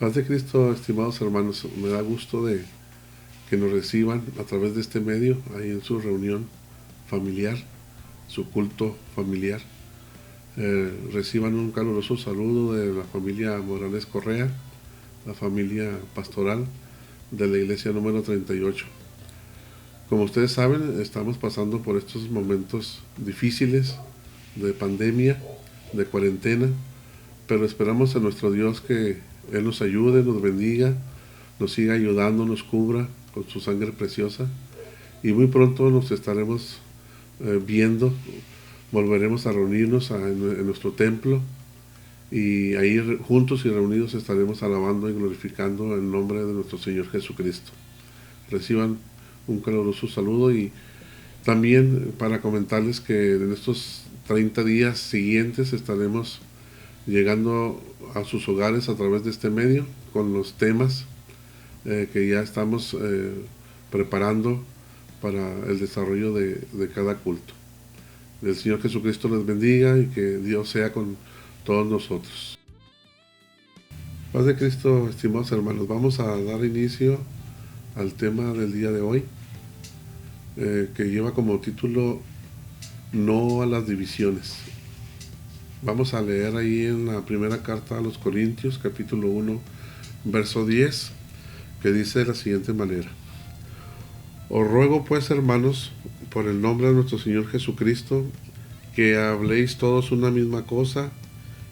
Paz de Cristo, estimados hermanos, me da gusto de que nos reciban a través de este medio, ahí en su reunión familiar, su culto familiar. Reciban un caluroso saludo de la familia Morales Correa, la familia pastoral de la iglesia número 38. Como ustedes saben, estamos pasando por estos momentos difíciles de pandemia, de cuarentena, pero esperamos a nuestro Dios que Él nos ayude, nos bendiga, nos siga ayudando, nos cubra con su sangre preciosa, y muy pronto nos estaremos viendo, volveremos a reunirnos en nuestro templo, y ahí juntos y reunidos estaremos alabando y glorificando el nombre de nuestro Señor Jesucristo. Reciban un caluroso saludo, y también para comentarles que en estos 30 días siguientes estaremos llegando a sus hogares a través de este medio con los temas que ya estamos preparando para el desarrollo de cada culto. El Señor Jesucristo les bendiga y que Dios sea con todos nosotros. Paz de Cristo, estimados hermanos, vamos a dar inicio al tema del día de hoy, que lleva como título No a las divisiones. Vamos a leer ahí en la primera carta a los Corintios, capítulo 1, verso 10, que dice de la siguiente manera: Os ruego pues, hermanos, por el nombre de nuestro Señor Jesucristo, que habléis todos una misma cosa,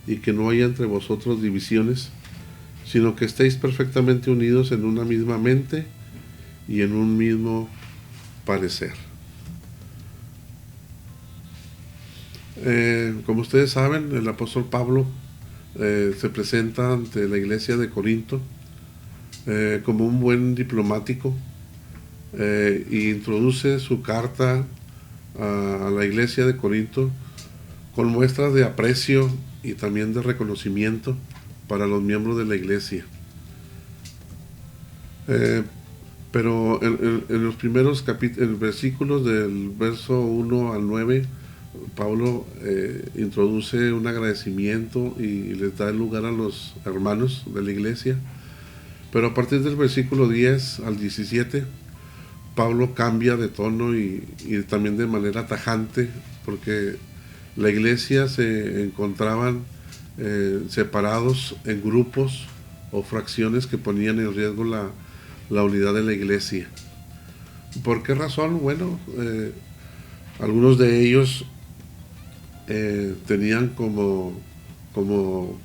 y que no haya entre vosotros divisiones, sino que estéis perfectamente unidos en una misma mente y en un mismo parecer. Como ustedes saben, el apóstol Pablo se presenta ante la iglesia de Corinto como un buen diplomático, y introduce su carta a la iglesia de Corinto con muestras de aprecio y también de reconocimiento para los miembros de la iglesia. Pero en los primeros versículos del verso 1 al 9, Pablo introduce un agradecimiento y les da lugar a los hermanos de la iglesia. Pero a partir del versículo 10 al 17, Pablo cambia de tono y también de manera tajante, porque la iglesia se encontraban separados en grupos o fracciones que ponían en riesgo la unidad de la iglesia. ¿Por qué razón? Bueno, algunos de ellos tenían como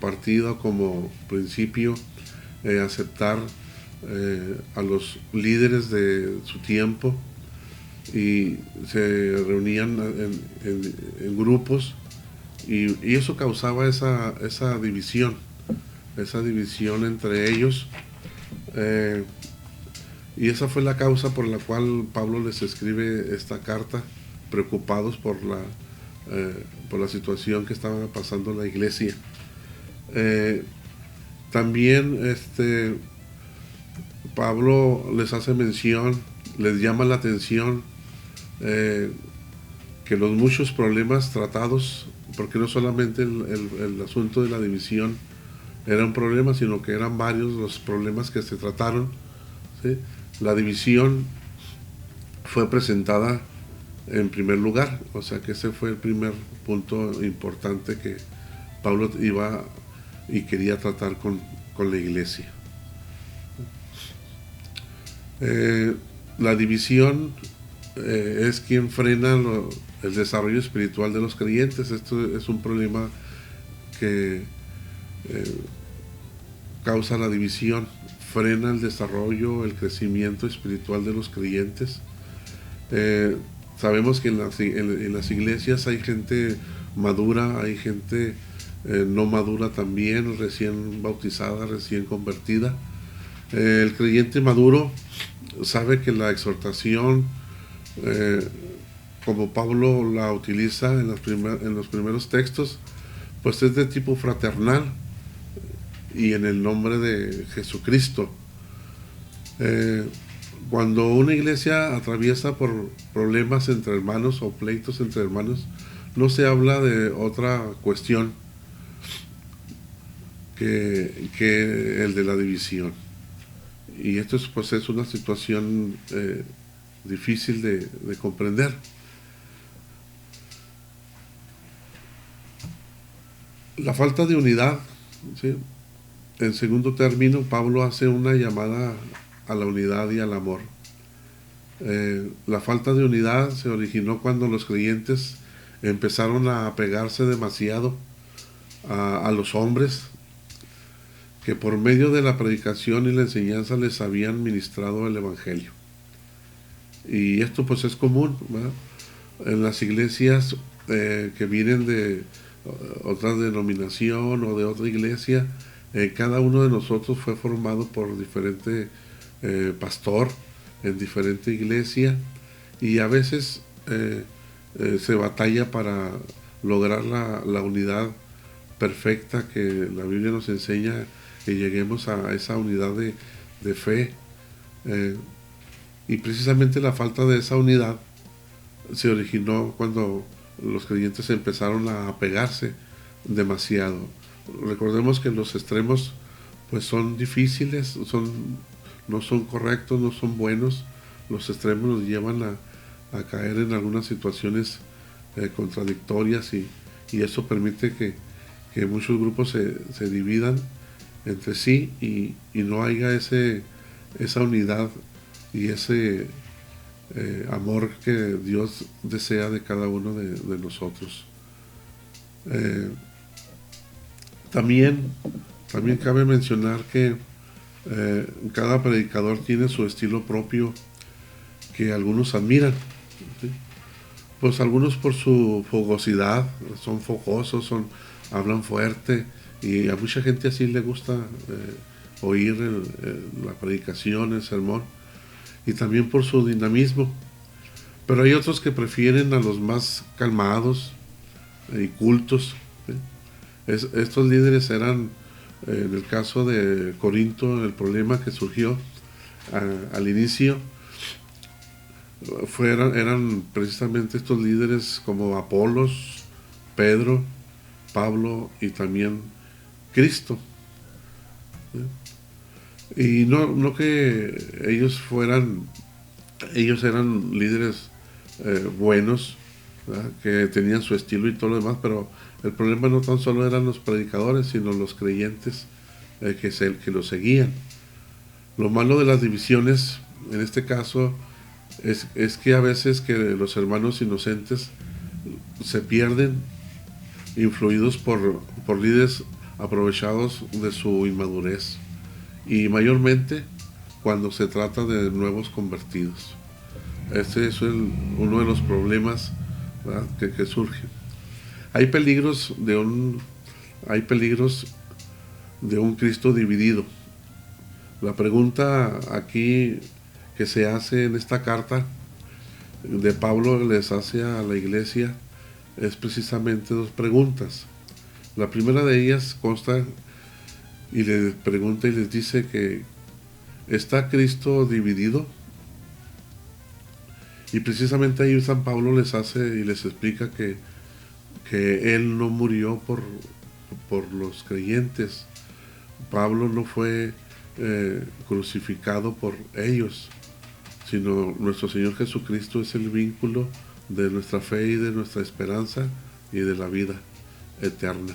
partido, como principio, aceptar a los líderes de su tiempo, y se reunían en grupos, y eso causaba esa división entre ellos, y esa fue la causa por la cual Pablo les escribe esta carta, preocupados por la situación que estaba pasando la iglesia. También Pablo les hace mención, les llama la atención que los muchos problemas tratados, porque no solamente el asunto de la división era un problema, sino que eran varios los problemas que se trataron, ¿sí? La división fue presentada en primer lugar, o sea que ese fue el primer punto importante que Pablo iba y quería tratar con la iglesia. La división es quien frena el desarrollo espiritual de los creyentes. Esto es un problema que causa la división, frena el desarrollo, el crecimiento espiritual de los creyentes. Sabemos que en las iglesias hay gente madura, hay gente no madura también, recién bautizada, recién convertida. El creyente maduro sabe que la exhortación, como Pablo la utiliza en los primeros textos, pues es de tipo fraternal y en el nombre de Jesucristo. Cuando una iglesia atraviesa por problemas entre hermanos o pleitos entre hermanos, no se habla de otra cuestión que el de la división. Y esto pues es una situación difícil de comprender. La falta de unidad, ¿sí? En segundo término, Pablo hace una llamada a la unidad y al amor. La falta de unidad se originó cuando los creyentes empezaron a apegarse demasiado a los hombres que por medio de la predicación y la enseñanza les habían ministrado el Evangelio. Y esto pues es común, ¿verdad? En las iglesias que vienen de otra denominación o de otra iglesia, cada uno de nosotros fue formado por diferente pastor en diferente iglesia, y a veces se batalla para lograr la unidad perfecta que la Biblia nos enseña, que lleguemos a esa unidad de fe. Y precisamente la falta de esa unidad se originó cuando los creyentes empezaron a apegarse demasiado. Recordemos que los extremos pues son difíciles, no son correctos, no son buenos. Los extremos nos llevan a caer en algunas situaciones contradictorias, y eso permite que muchos grupos se dividan entre sí y no haya esa unidad y ese amor que Dios desea de cada uno de nosotros. También cabe mencionar que cada predicador tiene su estilo propio que algunos admiran, ¿sí? Pues algunos por su fogosidad, son fogosos, hablan fuerte, y a mucha gente así le gusta oír la predicación, el sermón, y también por su dinamismo. Pero hay otros que prefieren a los más calmados y cultos, ¿sí? Estos líderes eran, en el caso de Corinto, el problema que surgió al inicio, eran precisamente estos líderes como Apolos, Pedro, Pablo y también Cristo, ¿sí? Y no que ellos eran líderes buenos, ¿verdad? Que tenían su estilo y todo lo demás, pero el problema no tan solo eran los predicadores, sino los creyentes que los seguían. Lo malo de las divisiones, en este caso, es que a veces que los hermanos inocentes se pierden, influidos por líderes aprovechados de su inmadurez, y mayormente cuando se trata de nuevos convertidos. Este es uno de los problemas, ¿verdad?, que surgen. Hay peligros de un Cristo dividido. La pregunta aquí que se hace en esta carta de Pablo les hace a la iglesia es precisamente dos preguntas. La primera de ellas consta y les pregunta y les dice que ¿está Cristo dividido? Y precisamente ahí San Pablo les hace y les explica que Él no murió por los creyentes. Pablo no fue crucificado por ellos, sino nuestro Señor Jesucristo es el vínculo de nuestra fe y de nuestra esperanza y de la vida eterna.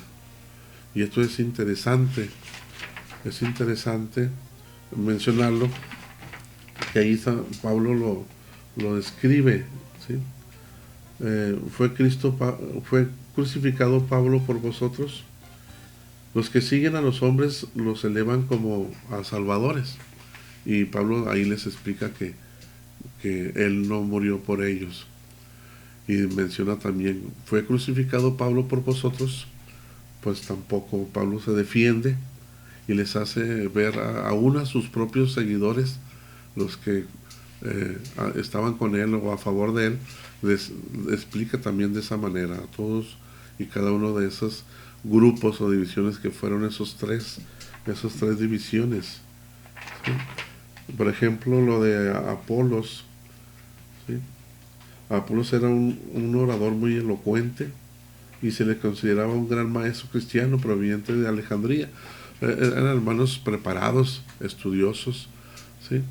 Y esto es interesante mencionarlo, que ahí Pablo lo describe, ¿sí? Fue crucificado Pablo por vosotros. Los que siguen a los hombres los elevan como a salvadores, y Pablo ahí les explica que él no murió por ellos. Y menciona también, fue crucificado Pablo por vosotros, pues tampoco Pablo se defiende y les hace ver aún a sus propios seguidores, los que estaban con él o a favor de él, les explica también de esa manera a todos y cada uno de esos grupos o divisiones que fueron esas tres divisiones, ¿sí? Por ejemplo, lo de Apolos, ¿sí? Apolos era un orador muy elocuente y se le consideraba un gran maestro cristiano proveniente de Alejandría. eran hermanos preparados, estudiosos, ¿sí?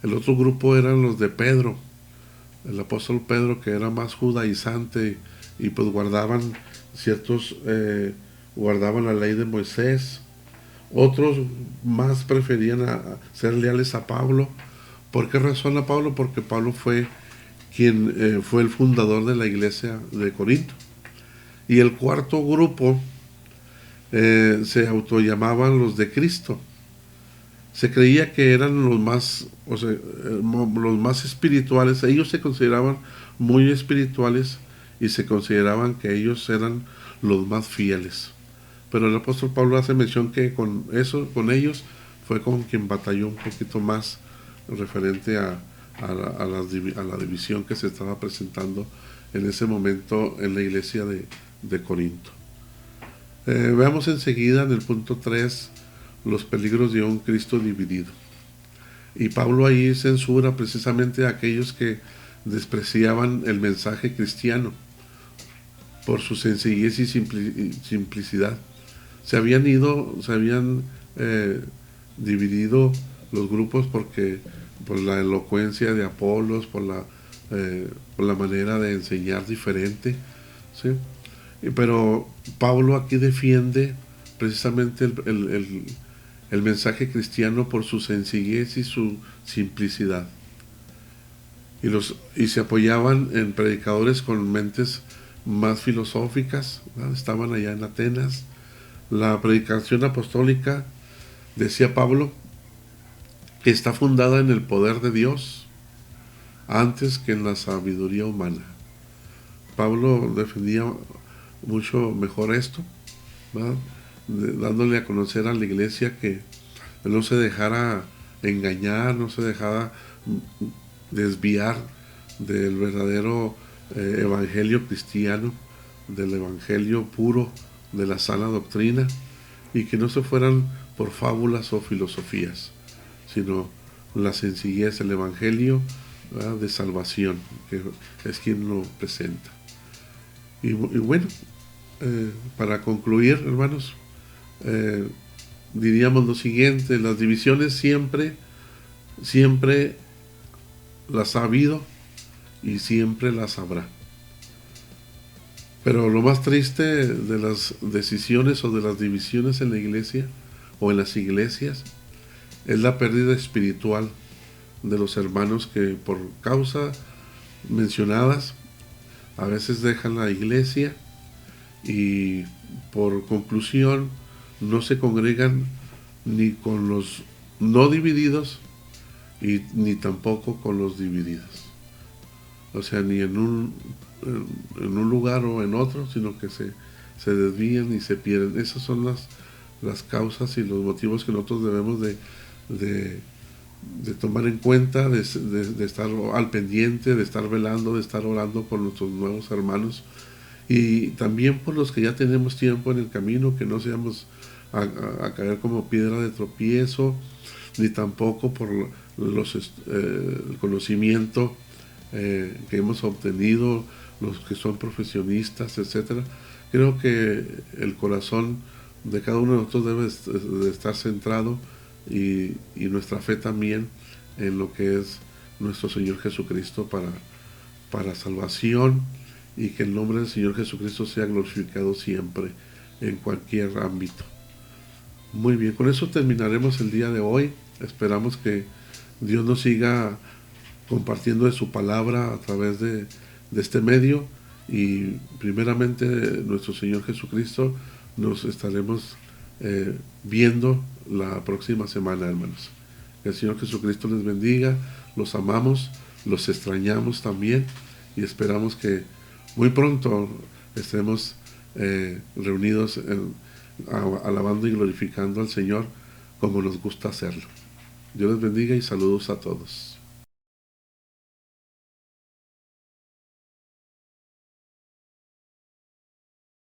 El otro grupo eran los de Pedro, el apóstol Pedro, que era más judaizante y pues guardaban guardaban la ley de Moisés. Otros más preferían ser leales a Pablo. ¿Por qué razón a Pablo? Porque Pablo fue quien fue el fundador de la iglesia de Corinto. Y el cuarto grupo se autollamaban los de Cristo. Se creía que eran los más, los más espirituales. Ellos se consideraban muy espirituales y se consideraban que ellos eran los más fieles. Pero el apóstol Pablo hace mención que con ellos fue con quien batalló un poquito más referente a la división que se estaba presentando en ese momento en la iglesia de Corinto. Veamos enseguida en el punto 3 los peligros de un Cristo dividido. Y Pablo ahí censura precisamente a aquellos que despreciaban el mensaje cristiano por su sencillez y simplicidad. Se habían dividido los grupos por la elocuencia de Apolos, por la manera de enseñar diferente, ¿sí? Pero Pablo aquí defiende precisamente el mensaje cristiano por su sencillez y su simplicidad. Y se apoyaban en predicadores con mentes más filosóficas, ¿no? Estaban allá en Atenas. La predicación apostólica, decía Pablo, que está fundada en el poder de Dios antes que en la sabiduría humana. Pablo defendía mucho mejor esto, ¿verdad? Dándole a conocer a la iglesia que no se dejara engañar, no se dejara desviar del verdadero evangelio cristiano, del evangelio puro, de la sana doctrina, y que no se fueran por fábulas o filosofías, sino la sencillez del evangelio, ¿verdad?, de salvación, que es quien lo presenta. Y bueno, para concluir, hermanos, diríamos lo siguiente: las divisiones siempre las ha habido y siempre las habrá. Pero lo más triste de las decisiones o de las divisiones en la iglesia o en las iglesias es la pérdida espiritual de los hermanos que por causas mencionadas a veces dejan la iglesia y por conclusión no se congregan ni con los no divididos ni tampoco con los divididos. O sea, ni en un lugar o en otro, sino que se desvían y se pierden. Esas son las causas y los motivos que nosotros debemos de tomar en cuenta, de estar al pendiente, de estar velando, de estar orando por nuestros nuevos hermanos, y también por los que ya tenemos tiempo en el camino, que no seamos a caer como piedra de tropiezo, ni tampoco por el conocimiento que hemos obtenido, los que son profesionistas, etcétera. Creo que el corazón de cada uno de nosotros debe de estar centrado y nuestra fe también en lo que es nuestro Señor Jesucristo para salvación, y que el nombre del Señor Jesucristo sea glorificado siempre en cualquier ámbito. Muy bien, con eso terminaremos el día de hoy. Esperamos que Dios nos siga compartiendo de su palabra a través de este medio, y primeramente nuestro Señor Jesucristo. Nos estaremos viendo la próxima semana, hermanos. Que el Señor Jesucristo les bendiga, los amamos, los extrañamos también, y esperamos que muy pronto estemos reunidos alabando y glorificando al Señor como nos gusta hacerlo. Dios les bendiga y saludos a todos.